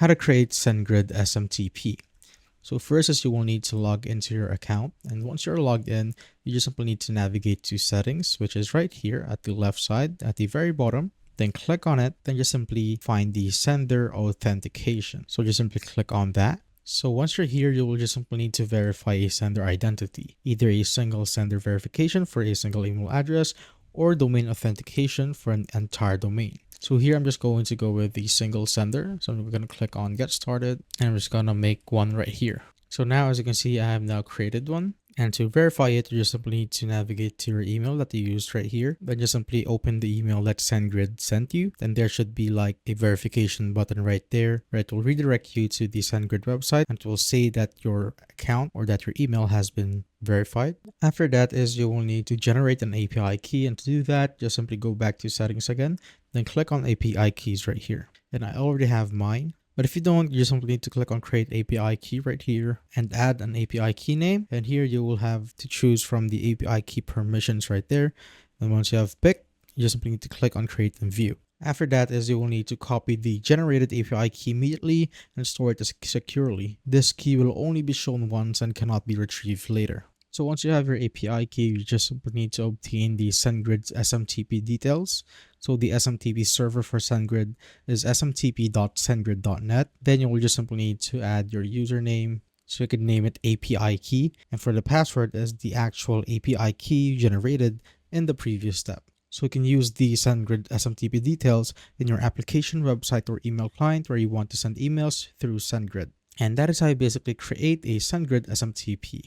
how to create SENDGRID SMTP. So first is you will need to log into your account, and once you're logged in, you just simply need to navigate to settings, which is right here at the left side at the very bottom. Then click on it, then just simply find the sender authentication. So just simply click on that. So once you're here, you will just simply need to verify a sender identity, either a single sender verification for a single email address or domain authentication for an entire domain. So here I'm just going to go with the single sender. So I'm going to click on get started and I'm just going to make one right here. So now as you can see, I have now created one. And to verify it, you just simply need to navigate to your email that you used right here. Then just simply open the email that SendGrid sent you. Then there should be like a verification button right there, where it will redirect you to the SendGrid website and it will say that your account or that your email has been verified. After that is you will need to generate an API key, and to do that, just simply go back to settings again, then click on API keys right here. And I already have mine. But if you don't, you just simply need to click on create API key right here and add an API key name. And here you will have to choose from the API key permissions right there. And once you have picked, you just simply need to click on create and view. After that is you will need to copy the generated API key immediately and store it securely. This key will only be shown once and cannot be retrieved later. So once you have your API key, you just simply need to obtain the SendGrid SMTP details. So the SMTP server for SendGrid is smtp.sendgrid.net. Then you will just simply need to add your username. So you can name it API key. And for the password is the actual API key you generated in the previous step. So you can use the SendGrid SMTP details in your application, website, or email client where you want to send emails through SendGrid. And that is how you basically create a SendGrid SMTP.